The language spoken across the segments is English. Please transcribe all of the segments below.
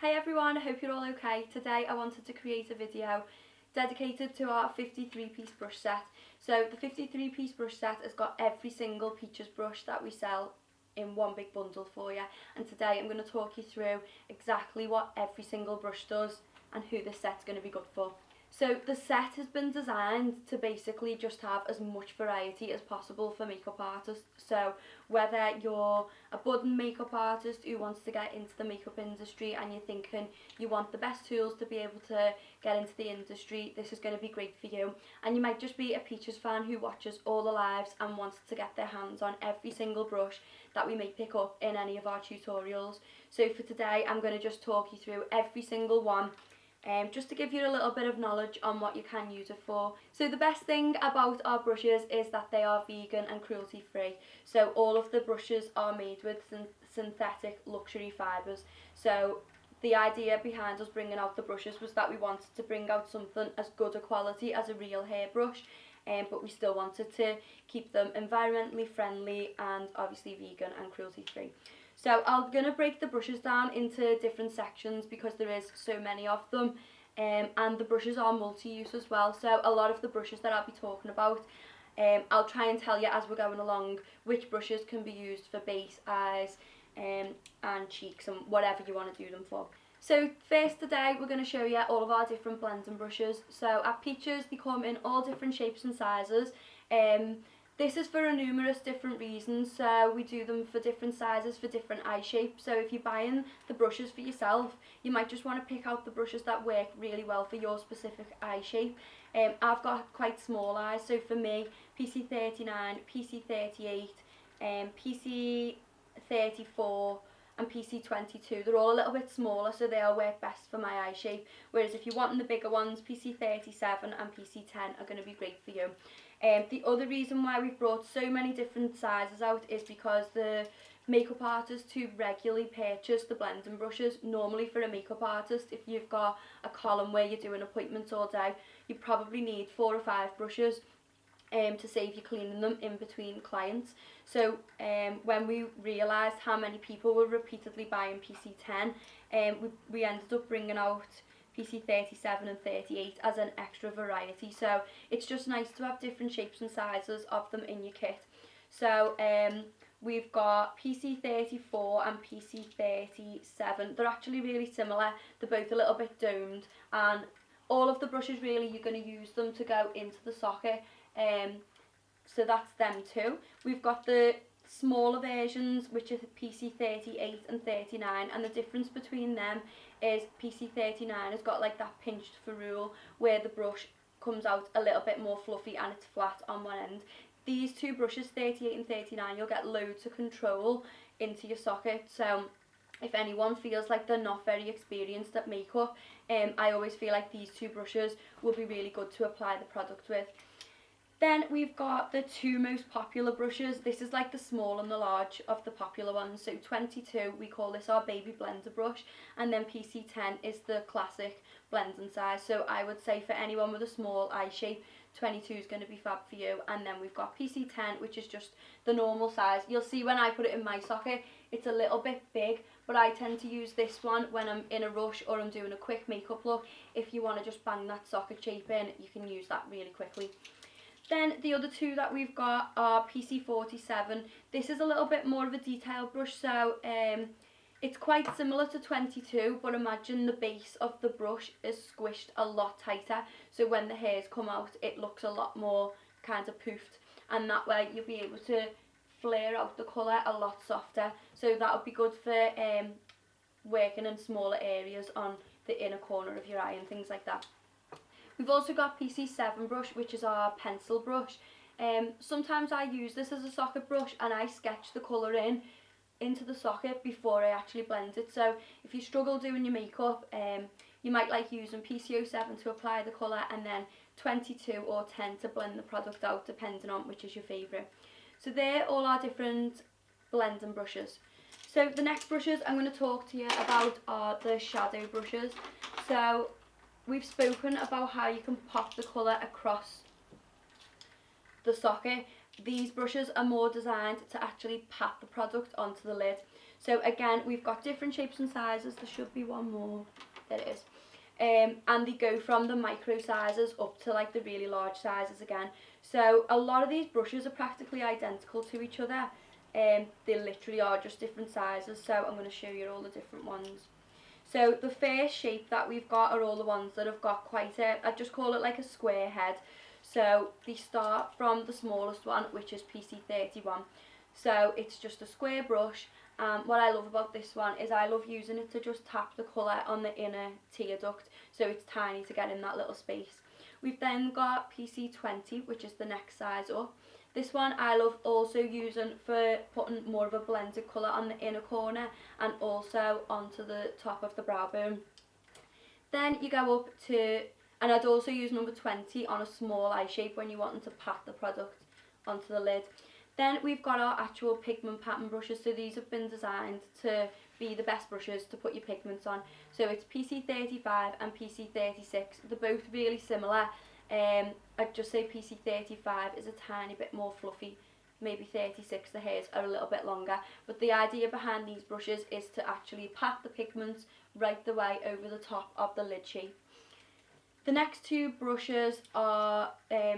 Hi everyone, I hope you're all okay. Today I wanted to create a video dedicated to our 53-piece brush set. So the 53-piece brush set has got every single Peaches brush that we sell in one big bundle for you, and today I'm going to talk you through exactly what every single brush does and who this set's going to be good for. So the set has been designed to basically just have as much variety as possible for makeup artists. So whether you're a budding makeup artist who wants to get into the makeup industry and you're thinking you want the best tools to be able to get into the industry, this is going to be great for you. And you might just be a Peaches fan who watches all the lives and wants to get their hands on every single brush that we may pick up in any of our tutorials. So for today I'm going to just talk you through every single one, just to give you a little bit of knowledge on what you can use it for. So the best thing about our brushes is that they are vegan and cruelty free. So all of the brushes are made with synthetic luxury fibres. So the idea behind us bringing out the brushes was that we wanted to bring out something as good a quality as a real hairbrush, but we still wanted to keep them environmentally friendly and obviously vegan and cruelty free. So I'm going to break the brushes down into different sections because there is so many of them, and the brushes are multi-use as well. So a lot of the brushes that I'll be talking about, I'll try and tell you as we're going along which brushes can be used for base, eyes and cheeks and whatever you want to do them for. So first today we're going to show you all of our different blending brushes. So at Peaches they come in all different shapes and sizes. This is for numerous different reasons, so we do them for different sizes, for different eye shapes. So if you're buying the brushes for yourself, you might just want to pick out the brushes that work really well for your specific eye shape. I've got quite small eyes, so for me, PC39, PC38, PC34 and PC22, they're all a little bit smaller, so they'll work best for my eye shape. Whereas if you're wanting the bigger ones, PC37 and PC10 are going to be great for you. The other reason why we've brought so many different sizes out is because the makeup artists who regularly purchase the blending brushes, normally for a makeup artist, if you've got a column where you're doing appointments all day, you probably need 4 or 5 brushes to save you cleaning them in between clients. So when we realised how many people were repeatedly buying PC10, we ended up bringing out PC37 and 38 as an extra variety. So it's just nice to have different shapes and sizes of them in your kit. So we've got PC34 and PC37. They're actually really similar. They're both a little bit domed, and all of the brushes really you're going to use them to go into the socket. So that's them too. We've got the smaller versions, which are PC38 and 39, and the difference between them is PC39 has got like that pinched ferrule where the brush comes out a little bit more fluffy and it's flat on one end. These two brushes, 38 and 39, you'll get loads of control into your socket. So if anyone feels like they're not very experienced at makeup, I always feel like these two brushes will be really good to apply the product with. Then we've got the two most popular brushes. This is like the small and the large of the popular ones. So 22, we call this our baby blender brush, and then PC10 is the classic blending size. So I would say for anyone with a small eye shape, 22 is going to be fab for you. And then we've got PC10, which is just the normal size. You'll see when I put it in my socket, it's a little bit big, but I tend to use this one when I'm in a rush or I'm doing a quick makeup look. If you want to just bang that socket shape in, you can use that really quickly. Then the other two that we've got are PC47. This is a little bit more of a detailed brush, so it's quite similar to 22, but imagine the base of the brush is squished a lot tighter, so when the hairs come out it looks a lot more kind of poofed, and that way you'll be able to flare out the colour a lot softer. So that would be good for working in smaller areas on the inner corner of your eye and things like that. We've also got PC7 brush, which is our pencil brush. Sometimes I use this as a socket brush and I sketch the colour into the socket before I actually blend it. So if you struggle doing your makeup, you might like using PC07 to apply the colour and then 22 or 10 to blend the product out, depending on which is your favourite. So they're all our different blending brushes. So the next brushes I'm going to talk to you about are the shadow brushes. So we've spoken about how you can pop the colour across the socket. These brushes are more designed to actually pat the product onto the lid. So again, we've got different shapes and sizes. There should be one more. There it is. And they go from the micro sizes up to like the really large sizes again. So a lot of these brushes are practically identical to each other. They literally are just different sizes. So I'm going to show you all the different ones. So the first shape that we've got are all the ones that have got quite a, I just call it like a square head. So they start from the smallest one, which is PC31. So it's just a square brush. What I love about this one is I love using it to just tap the colour on the inner tear duct, so it's tiny to get in that little space. We've then got PC20, which is the next size up. This one I love also using for putting more of a blended colour on the inner corner and also onto the top of the brow bone. Then you go up to, and I'd also use number 20 on a small eye shape when you're wanting to pat the product onto the lid. Then we've got our actual pigment pattern brushes, so these have been designed to be the best brushes to put your pigments on. So it's PC35 and PC36, they're both really similar. I'd just say PC35 is a tiny bit more fluffy, maybe 36 the hairs are a little bit longer, but the idea behind these brushes is to actually pat the pigments right the way over the top of the lid shape. The next two brushes are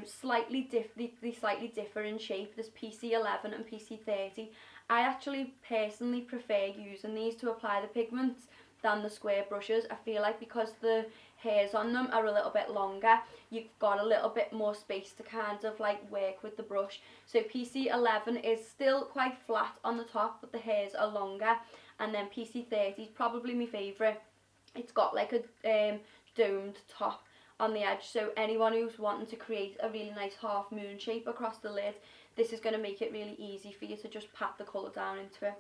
slightly differ in shape. There's PC11 and PC30. I actually personally prefer using these to apply the pigments than the square brushes. I feel like because the hairs on them are a little bit longer, you've got a little bit more space to kind of like work with the brush. So PC11 is still quite flat on the top, but the hairs are longer. And then PC30 is probably my favourite. It's got like a domed top on the edge, so anyone who's wanting to create a really nice half moon shape across the lid, this is going to make it really easy for you to just pat the colour down into it.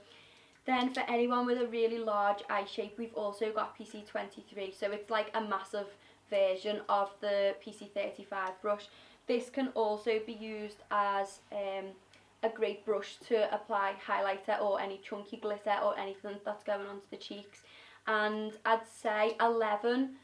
Then for anyone with a really large eye shape, we've also got PC23, so it's like a massive version of the PC35 brush. This can also be used as a great brush to apply highlighter or any chunky glitter or anything that's going onto the cheeks. And I'd say 11,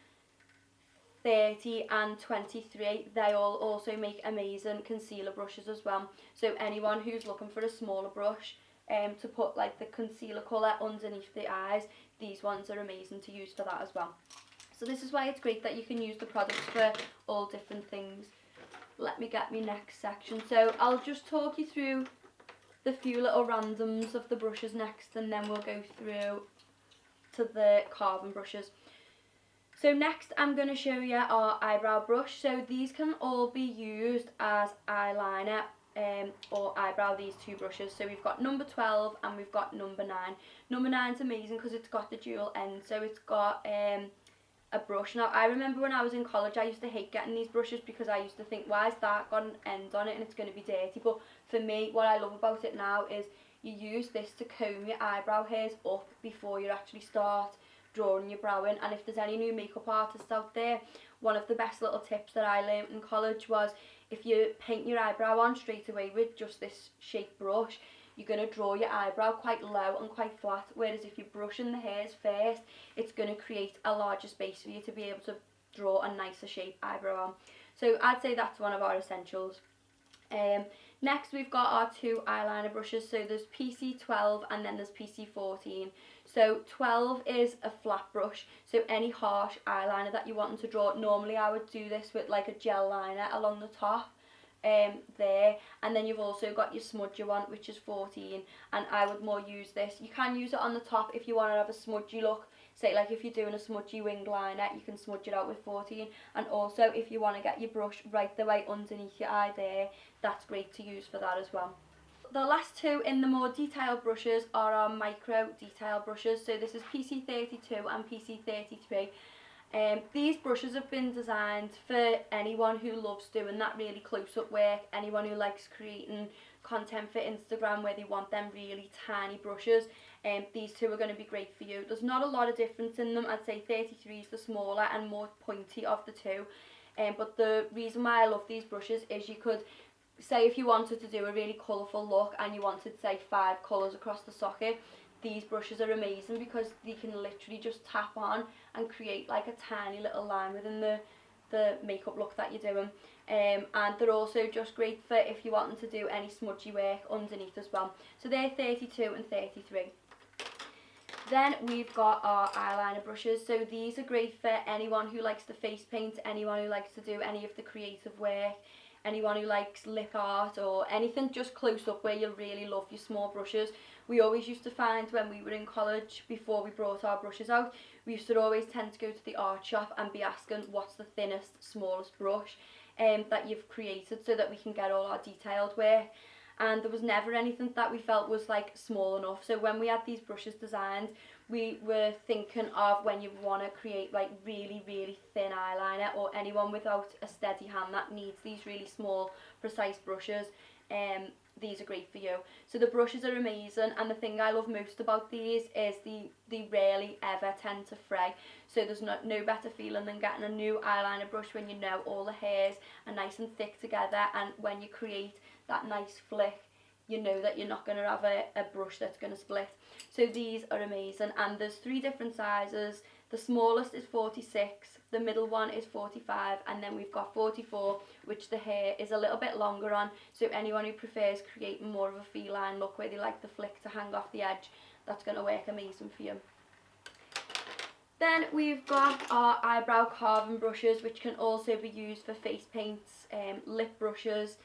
30 and 23, they all also make amazing concealer brushes as well. So anyone who's looking for a smaller brush to put like the concealer colour underneath the eyes, these ones are amazing to use for that as well. So this is why it's great that you can use the products for all different things. Let me get my next section. So I'll just talk you through the few little randoms of the brushes next, and then we'll go through to the carving brushes. So next I'm going to show you our eyebrow brush. So these can all be used as eyeliner or eyebrow, these two brushes. So we've got number 12 and we've got number 9. Number 9 is amazing because it's got the dual end, so it's got a brush. Now I remember when I was in college I used to hate getting these brushes because I used to think, why is that got an end on it and it's going to be dirty? But for me, what I love about it now is you use this to comb your eyebrow hairs up before you actually start drawing your brow in. And if there's any new makeup artists out there, one of the best little tips that I learned in college was if you paint your eyebrow on straight away with just this shape brush, you're going to draw your eyebrow quite low and quite flat, whereas if you're brushing the hairs first, it's going to create a larger space for you to be able to draw a nicer shape eyebrow on. So I'd say that's one of our essentials. Next we've got our two eyeliner brushes. So there's PC12 and then there's PC14. So 12 is a flat brush, so any harsh eyeliner that you want to draw, normally I would do this with like a gel liner along the top there, and then you've also got your smudger one, which is 14, and I would more use this. You can use it on the top if you want to have a smudgy look. Say like if you're doing a smudgy winged liner, you can smudge it out with 14, and also if you want to get your brush right the way underneath your eye there, that's great to use for that as well. The last two in the more detailed brushes are our micro detail brushes. So this is PC32 and PC33. These brushes have been designed for anyone who loves doing that really close-up work, anyone who likes creating content for Instagram where they want them really tiny brushes. These two are going to be great for you. There's not a lot of difference in them. I'd say 33 is the smaller and more pointy of the two. But the reason why I love these brushes is you could, say if you wanted to do a really colourful look and you wanted say 5 colours across the socket, these brushes are amazing because they can literally just tap on and create like a tiny little line within the makeup look that you're doing. And they're also just great for if you wanting to do any smudgy work underneath as well. So they're 32 and 33. Then we've got our eyeliner brushes. So these are great for anyone who likes to face paint, anyone who likes to do any of the creative work, anyone who likes lip art or anything just close up where you really love your small brushes. We always used to find when we were in college, before we brought our brushes out, we used to always tend to go to the art shop and be asking what's the thinnest, smallest brush that you've created, so that we can get all our detailed work. And there was never anything that we felt was like small enough. So when we had these brushes designed, we were thinking of when you want to create like really, really thin eyeliner, or anyone without a steady hand that needs these really small, precise brushes. These are great for you. So the brushes are amazing, and the thing I love most about these is they rarely ever tend to fray. So there's no better feeling than getting a new eyeliner brush when you know all the hairs are nice and thick together, and when you create that nice flick, you know that you're not going to have a brush that's going to split. So these are amazing, and there's 3 different sizes. The smallest is 46, the middle one is 45, and then we've got 44, which the hair is a little bit longer on. So anyone who prefers creating more of a feline look where they like the flick to hang off the edge, that's going to work amazing for you. Then we've got our eyebrow carving brushes, which can also be used for face paints, lip brushes,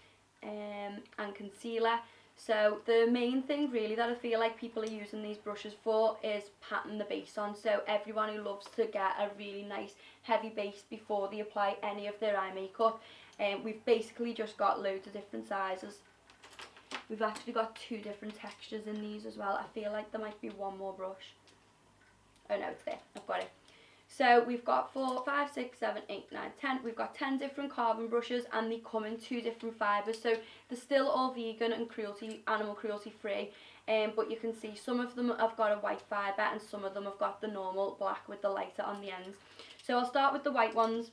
and concealer. So the main thing really that I feel like people are using these brushes for is patting the base on. So everyone who loves to get a really nice heavy base before they apply any of their eye makeup, we've basically just got loads of different sizes. We've actually got 2 different textures in these as well. I feel like there might be one more brush. Oh no, it's there, I've got it. So we've got 4, 5, 6, 7, 8, 9, 10. We've got 10 different carving brushes, and they come in 2 different fibres. So they're still all vegan and animal cruelty free. But you can see some of them have got a white fibre, and some of them have got the normal black with the lighter on the ends. So I'll start with the white ones.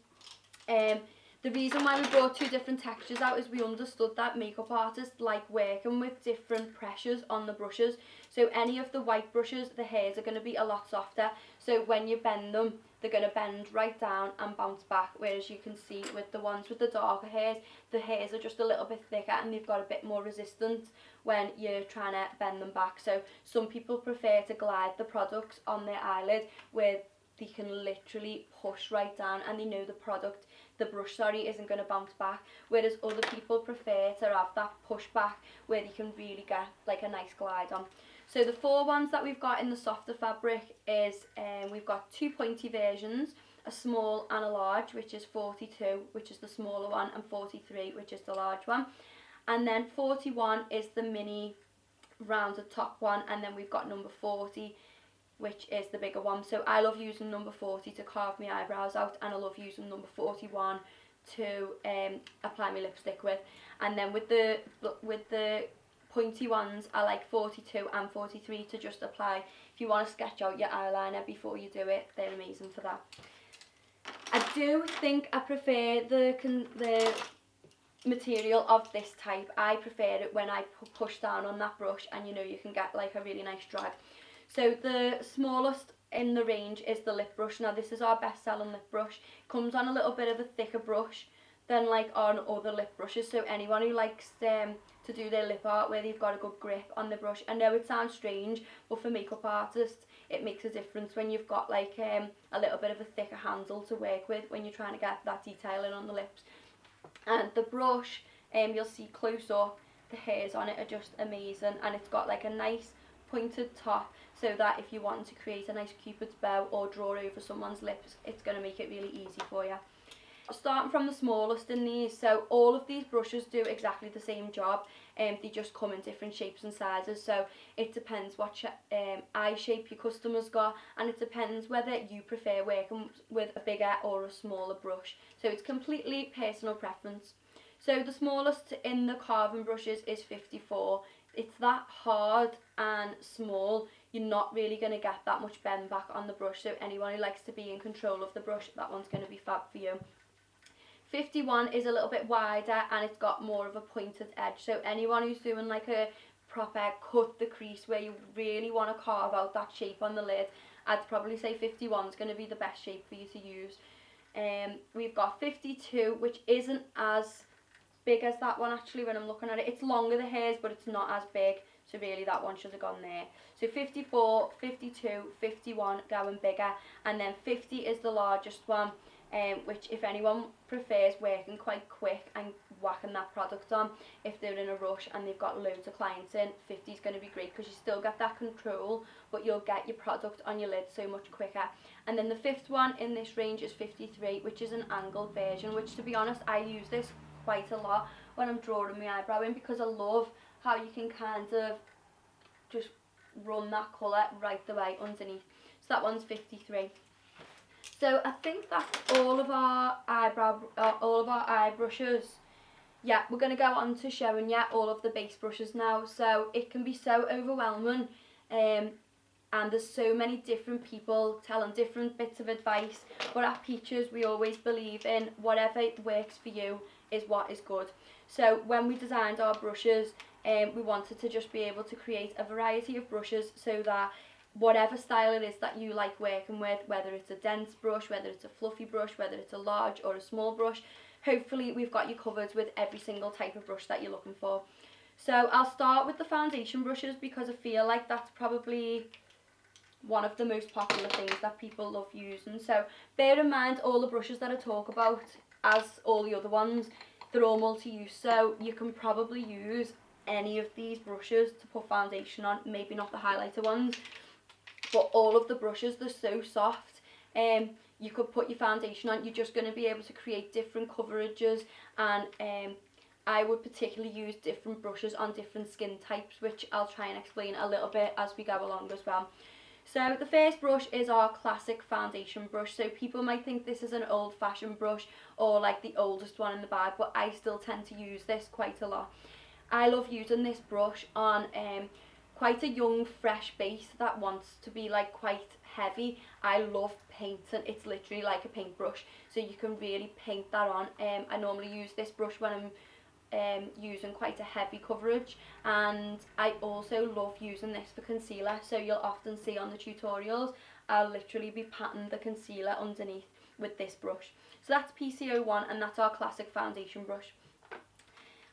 The reason why we brought 2 different textures out is we understood that makeup artists like working with different pressures on the brushes. So any of the white brushes, the hairs are going to be a lot softer. So when you bend them, they're going to bend right down and bounce back. Whereas you can see with the ones with the darker hairs, the hairs are just a little bit thicker and they've got a bit more resistance when you're trying to bend them back. So some people prefer to glide the products on their eyelid where they can literally push right down and they know the brush isn't going to bounce back, whereas other people prefer to have that push back where they can really get like a nice glide on. So the 4 ones that we've got in the softer fabric is, we've got 2 pointy versions, a small and a large, which is 42, which is the smaller one, and 43, which is the large one. And then 41 is the mini rounded top one, and then we've got number 40, which is the bigger one. So I love using number 40 to carve my eyebrows out, and I love using number 41 to apply my lipstick with. And then with the pointy ones, I like 42 and 43 to just apply. If you want to sketch out your eyeliner before you do it, they're amazing for that. I do think I prefer the material of this type. I prefer it when I push down on that brush, and you know you can get like a really nice drag. So the smallest in the range is the lip brush. Now this is our best selling lip brush. It comes on a little bit of a thicker brush than like on other lip brushes. So anyone who likes to do their lip art where they've got a good grip on the brush, I know it sounds strange, but for makeup artists it makes a difference when you've got like a little bit of a thicker handle to work with when you're trying to get that detailing on the lips. And the brush, you'll see close up, the hairs on it are just amazing, and it's got like a nice pointed top, so that if you want to create a nice cupid's bow or draw over someone's lips, it's going to make it really easy for you. Starting from the smallest in these, so all of these brushes do exactly the same job, they just come in different shapes and sizes. So it depends what eye shape your customer's got, and it depends whether you prefer working with a bigger or a smaller brush. So it's completely personal preference. So the smallest in the carving brushes is 54. It's that hard and small, you're not really going to get that much bend back on the brush. So anyone who likes to be in control of the brush, that one's going to be fab for you. 51 is a little bit wider and it's got more of a pointed edge. So anyone who's doing like a proper cut the crease where you really want to carve out that shape on the lid, I'd probably say 51 is going to be the best shape for you to use. We've got 52, which isn't as big as that one actually when I'm looking at it. It's longer the hairs, but it's not as big. so really that one should have gone there. So 54, 52, 51 going bigger, and then 50 is the largest one, which if anyone prefers working quite quick and whacking that product on, if they're in a rush and they've got loads of clients in, 50 is going to be great because you still get that control, but you'll get your product on your lid so much quicker. And then the fifth one in this range is 53, which is an angled version, which to be honest I use this quite a lot when I'm drawing my eyebrow in, because I love how you can kind of just run that colour right the way underneath. So that one's 53. So I think that's all of our eye brushes. Yeah, we're going to go on to showing you all of the base brushes now. So it can be so overwhelming, and there's so many different people telling different bits of advice, but at Peaches we always believe in whatever works for you is what is good. So when we designed our brushes, we wanted to just be able to create a variety of brushes so that whatever style it is that you like working with, whether it's a dense brush, whether it's a fluffy brush, whether it's a large or a small brush, hopefully we've got you covered with every single type of brush that you're looking for. So I'll start with the foundation brushes because I feel like that's probably one of the most popular things that people love using. So bear in mind all the brushes that I talk about, as all the other ones, they're all multi-use, so you can probably use any of these brushes to put foundation on, maybe not the highlighter ones, but all of the brushes, they're so soft. You could put your foundation on, you're just going to be able to create different coverages, and I would particularly use different brushes on different skin types, which I'll try and explain a little bit as we go along as well. So the first brush is our classic foundation brush. So people might think this is an old-fashioned brush or like the oldest one in the bag, but I still tend to use this quite a lot. I love using this brush on quite a young, fresh base that wants to be like quite heavy. I love painting. It's literally like a paintbrush, so you can really paint that on. I normally use this brush when I'm using quite a heavy coverage, and I also love using this for concealer. So you'll often see on the tutorials I'll literally be patting the concealer underneath with this brush. So that's PC01, and that's our classic foundation brush.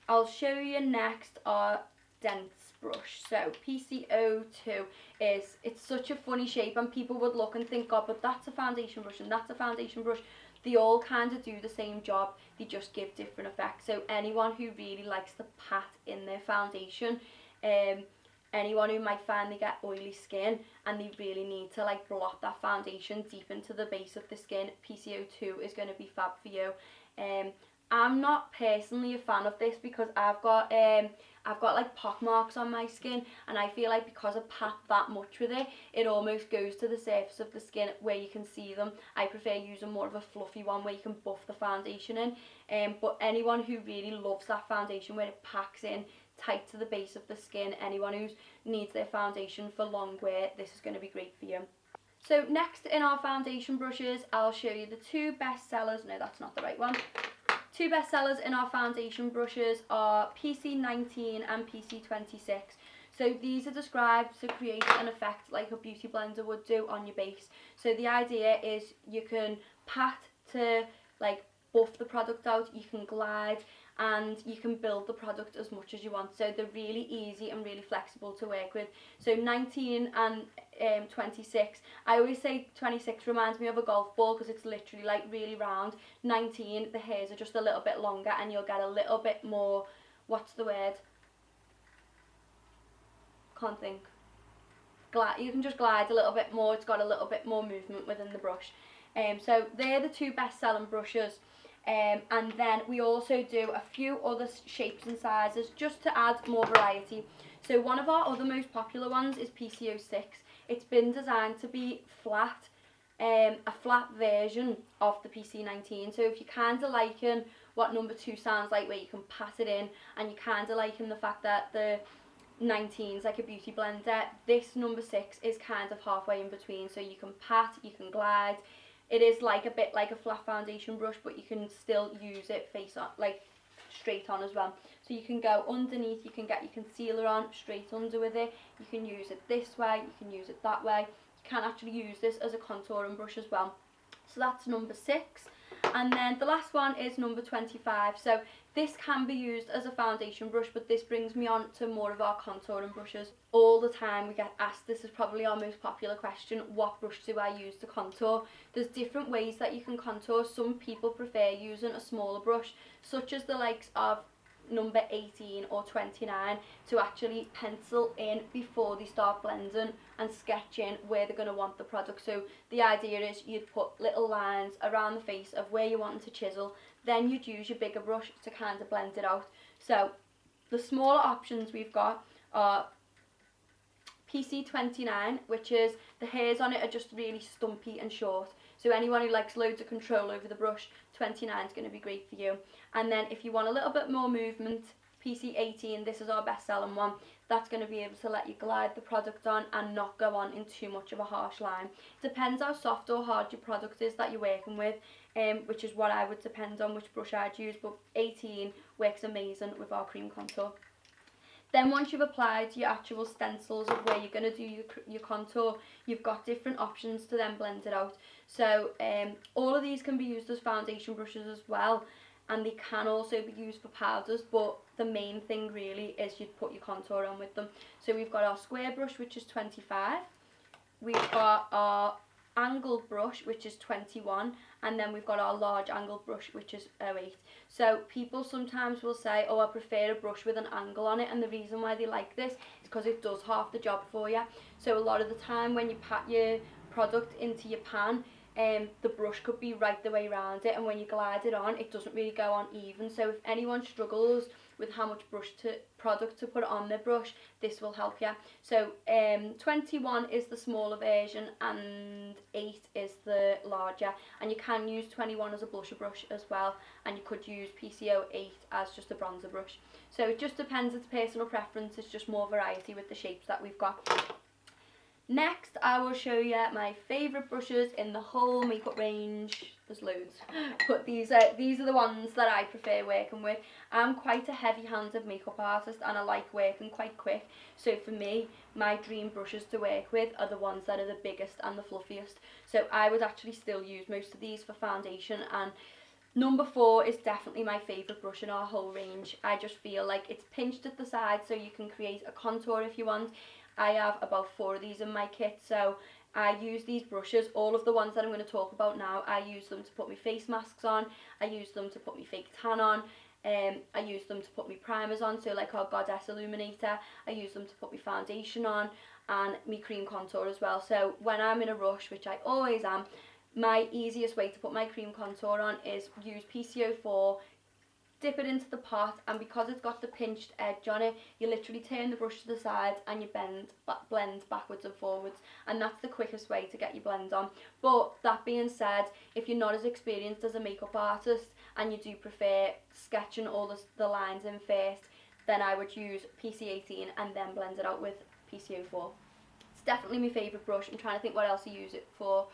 I'll show you next our dense brush. So PC02 it's such a funny shape, and people would look and think, God, but that's a foundation brush and that's a foundation brush. They all kind of do the same job, they just give different effects. So anyone who really likes to pat in their foundation, anyone who might find they get oily skin and they really need to like blot that foundation deep into the base of the skin, PC02 is going to be fab for you. I'm not personally a fan of this because I've got like pock marks on my skin, and I feel like because I pat that much with it, it almost goes to the surface of the skin where you can see them. I prefer using more of a fluffy one where you can buff the foundation in. But anyone who really loves that foundation where it packs in tight to the base of the skin, anyone who needs their foundation for long wear, this is going to be great for you. So next in our foundation brushes, I'll show you the two best sellers. No, that's not the right one. Two best sellers in our foundation brushes are PC19 and PC26. So these are described to create an effect like a beauty blender would do on your base. So the idea is you can pat to like buff the product out, you can glide, and you can build the product as much as you want. So they're really easy and really flexible to work with. So 19 and 26, I always say 26 reminds me of a golf ball because it's literally like really round. 19, the hairs are just a little bit longer and you'll get a little bit more, what's the word? Can't think. You can just glide a little bit more, it's got a little bit more movement within the brush. So they're the two best selling brushes. And then we also do a few other shapes and sizes just to add more variety. So one of our other most popular ones is PC06. It's been designed to be flat, a flat version of the PC19. So if you're kind of liking what number 2 sounds like, where you can pat it in, and you're kind of liking the fact that the 19's like a beauty blender, this number 6 is kind of halfway in between. So you can pat, you can glide. It is like a bit like a flat foundation brush, but you can still use it face on, like straight on as well. So you can go underneath, you can get your concealer on straight under with it. You can use it this way, you can use it that way. You can actually use this as a contouring brush as well. So that's number 6. And then the last one is number 25. So this can be used as a foundation brush, but this brings me on to more of our contouring brushes. All the time we get asked, this is probably our most popular question, what brush do I use to contour? There's different ways that you can contour. Some people prefer using a smaller brush, such as the likes of number 18 or 29, to actually pencil in before they start blending and sketching where they're going to want the product. So the idea is you'd put little lines around the face of where you want to chisel, then you'd use your bigger brush to kind of blend it out. So the smaller options we've got are PC29, which is the hairs on it are just really stumpy and short. So anyone who likes loads of control over the brush, 29 is going to be great for you. And then if you want a little bit more movement, PC18, this is our best selling one. That's going to be able to let you glide the product on and not go on in too much of a harsh line. It depends how soft or hard your product is that you're working with, which is what I would depend on which brush I'd use, but 18 works amazing with our cream contour. Then once you've applied your actual stencils of where you're going to do your contour, you've got different options to then blend it out. So all of these can be used as foundation brushes as well, and they can also be used for powders, but the main thing really is you'd put your contour on with them. So we've got our square brush, which is 25. We've got our angled brush, which is 21, and then we've got our large angled brush, which is 08. So people sometimes will say, oh, I prefer a brush with an angle on it, and the reason why they like this is because it does half the job for you. So a lot of the time when you pat your product into your pan, the brush could be right the way around it, and when you glide it on, it doesn't really go on even. So if anyone struggles with how much product to put on their brush, this will help you. So 21 is the smaller version and 8 is the larger, and you can use 21 as a blusher brush as well, and you could use PC08 as just a bronzer brush. So it just depends, it's personal preference, it's just more variety with the shapes that we've got. Next, I will show you my favourite brushes in the whole makeup range. There's loads, but these are the ones that I prefer working with. I'm quite a heavy-handed makeup artist and I like working quite quick. So for me, my dream brushes to work with are the ones that are the biggest and the fluffiest. So I would actually still use most of these for foundation, and number 4 is definitely my favourite brush in our whole range. I just feel like it's pinched at the side so you can create a contour if you want. I have about 4 of these in my kit, so I use these brushes, all of the ones that I'm going to talk about now. I use them to put my face masks on, I use them to put my fake tan on, I use them to put my primers on, so like our Goddess Illuminator, I use them to put my foundation on, and my cream contour as well. So when I'm in a rush, which I always am, my easiest way to put my cream contour on is use PC04, dip it into the pot, and because it's got the pinched edge on it, you literally turn the brush to the side and you blend backwards and forwards, and that's the quickest way to get your blend on. But that being said, if you're not as experienced as a makeup artist and you do prefer sketching all the lines in first, then I would use PC18 and then blend it out with PC04. It's definitely my favourite brush. I'm trying to think what else I use it for.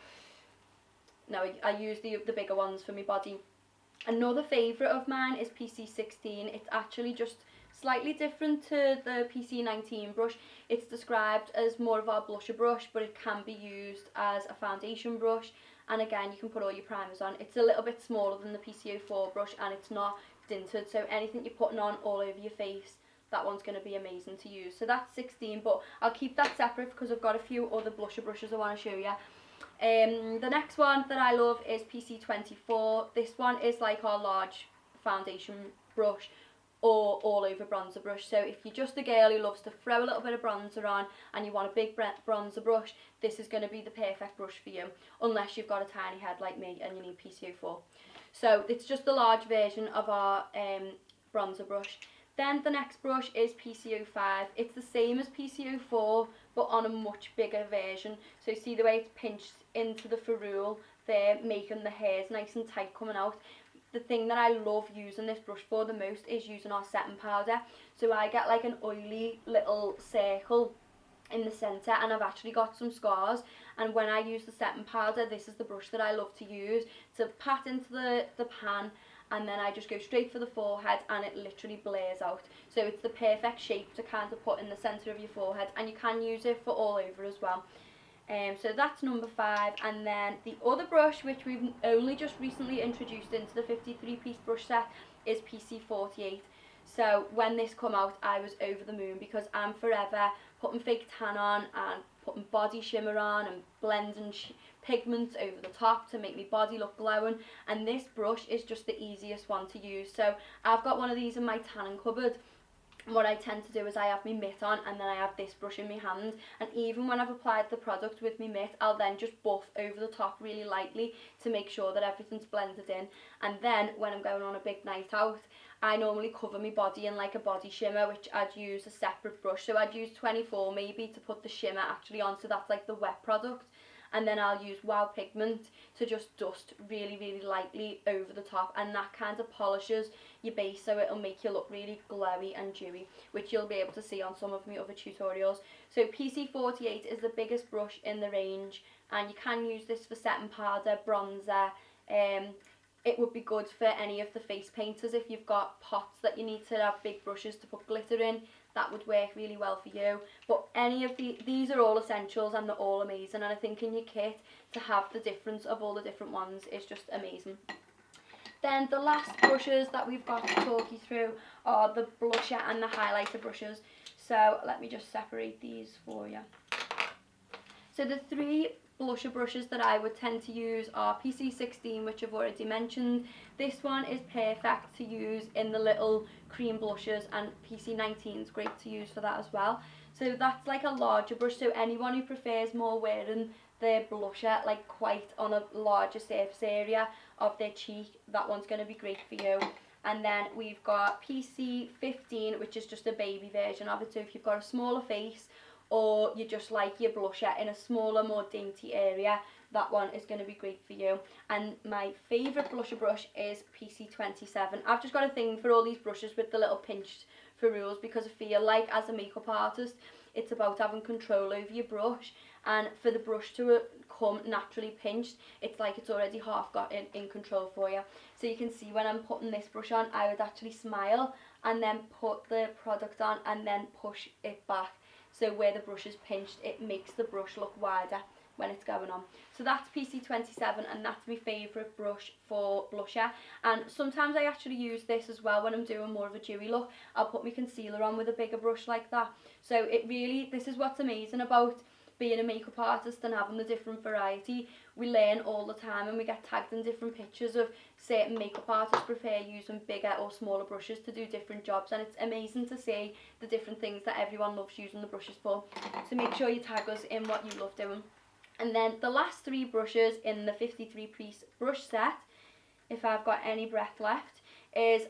No, I use the bigger ones for my body. Another favourite of mine is PC16. It's actually just slightly different to the PC19 brush. It's described as more of our blusher brush, but it can be used as a foundation brush, and again you can put all your primers on. It's a little bit smaller than the PC04 brush and it's not dinted, so anything you're putting on all over your face, that one's going to be amazing to use. So that's 16, but I'll keep that separate because I've got a few other blusher brushes I want to show you. The next one that I love is PC24. This one is like our large foundation brush or all over bronzer brush. So if you're just a girl who loves to throw a little bit of bronzer on and you want a big bronzer brush, this is going to be the perfect brush for you, unless you've got a tiny head like me and you need PC04. So it's just the large version of our bronzer brush. Then the next brush is PC05. It's the same as PC04 but on a much bigger version. So see the way it's pinched into the ferrule there, making the hairs nice and tight coming out. The thing that I love using this brush for the most is using our setting powder. So I get like an oily little circle in the centre, and I've actually got some scars, and when I use the setting powder, this is the brush that I love to use to pat into the pan, and then I just go straight for the forehead and it literally blares out. So it's the perfect shape to kind of put in the centre of your forehead, and you can use it for all over as well. So that's number 5. And then the other brush, which we've only just recently introduced into the 53 piece brush set, is PC48. So when this come out, I was over the moon, because I'm forever putting fake tan on and putting body shimmer on and blending pigments over the top to make my body look glowing, and this brush is just the easiest one to use. So I've got one of these in my tanning cupboard. What I tend to do is I have my mitt on, and then I have this brush in my hand, and even when I've applied the product with my mitt, I'll then just buff over the top really lightly to make sure that everything's blended in. And then when I'm going on a big night out, I normally cover my body in like a body shimmer, which I'd use a separate brush. So I'd use 24 maybe to put the shimmer actually on, so that's like the wet product. And then I'll use Wow Pigment to just dust really, really lightly over the top, and that kind of polishes your base, so it'll make you look really glowy and dewy, which you'll be able to see on some of my other tutorials. So PC48 is the biggest brush in the range, and you can use this for setting powder, bronzer. It would be good for any of the face painters if you've got pots that you need to have big brushes to put glitter in. That would work really well for you. But any of these are all essentials, and they're all amazing, and I think in your kit to have the difference of all the different ones is just amazing. Then the last brushes that we've got to talk you through are the blusher and the highlighter brushes. So let me just separate these for you. So the 3 blusher brushes that I would tend to use are PC16, which I've already mentioned. This one is perfect to use in the little cream blushes, and PC19 is great to use for that as well. So that's like a larger brush, so anyone who prefers more wearing their blusher like quite on a larger surface area of their cheek, that one's going to be great for you. And then we've got PC15, which is just a baby version of it, so if you've got a smaller face, or you just like your blusher in a smaller, more dainty area, that one is going to be great for you. And my favourite blusher brush is PC27. I've just got a thing for all these brushes with the little pinched ferrules, because I feel like as a makeup artist, it's about having control over your brush, and for the brush to come naturally pinched, it's like it's already half got in control for you. So you can see when I'm putting this brush on, I would actually smile and then put the product on and then push it back. So where the brush is pinched, it makes the brush look wider when it's going on. So that's PC27, and that's my favourite brush for blusher. And sometimes I actually use this as well when I'm doing more of a dewy look. I'll put my concealer on with a bigger brush like that. So it really, this is what's amazing about being a makeup artist and having the different variety. We learn all the time, and we get tagged in different pictures of certain makeup artists prefer using bigger or smaller brushes to do different jobs, and it's amazing to see the different things that everyone loves using the brushes for. So make sure you tag us in what you love doing. And then the last 3 brushes in the 53 piece brush set, if I've got any breath left, is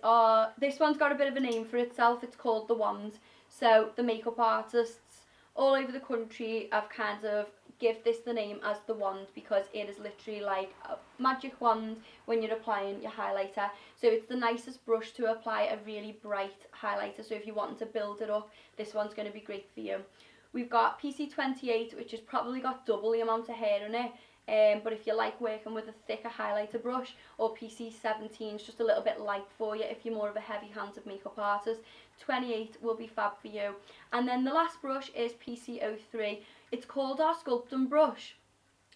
this one's got a bit of a name for itself. It's called the Wand. So the makeup artists all over the country have kind of give this the name as the Wand, because it is literally like a magic wand when you're applying your highlighter. So it's the nicest brush to apply a really bright highlighter, so if you're wanting to build it up, this one's going to be great for you. We've got PC28, which has probably got double the amount of hair in it, but if you like working with a thicker highlighter brush, or PC17 is just a little bit light for you if you're more of a heavy-handed makeup artist, 28 will be fab for you. And then the last brush is PC03. It's called our sculpting brush,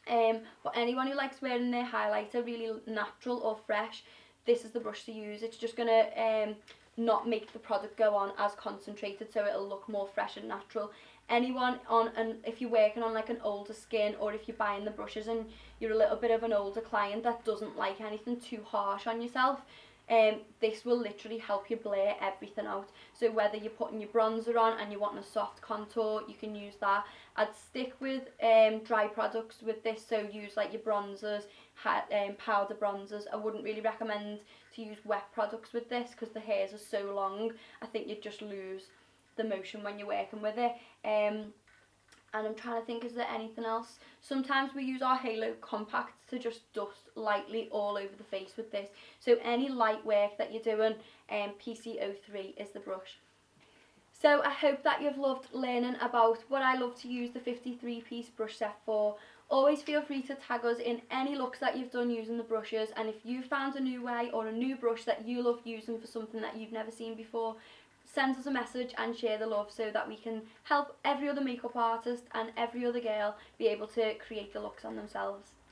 but anyone who likes wearing their highlighter really natural or fresh, this is the brush to use. It's just going to not make the product go on as concentrated, so it'll look more fresh and natural. Anyone on, and if you're working on like an older skin, or if you're buying the brushes and you're a little bit of an older client that doesn't like anything too harsh on yourself, this will literally help you blur everything out. So whether you're putting your bronzer on and you want a soft contour, you can use that. I'd stick with dry products with this, so use like your bronzers, powder bronzers. I wouldn't really recommend to use wet products with this, because the hairs are so long. I think you'd just lose the motion when you're working with it. And I'm trying to think, is there anything else? Sometimes we use our Halo Compacts to just dust lightly all over the face with this. So any light work that you're doing, PC03 is the brush. So I hope that you've loved learning about what I love to use the 53 piece brush set for. Always feel free to tag us in any looks that you've done using the brushes, and if you found a new way or a new brush that you love using for something that you've never seen before, send us a message and share the love so that we can help every other makeup artist and every other girl be able to create the looks on themselves.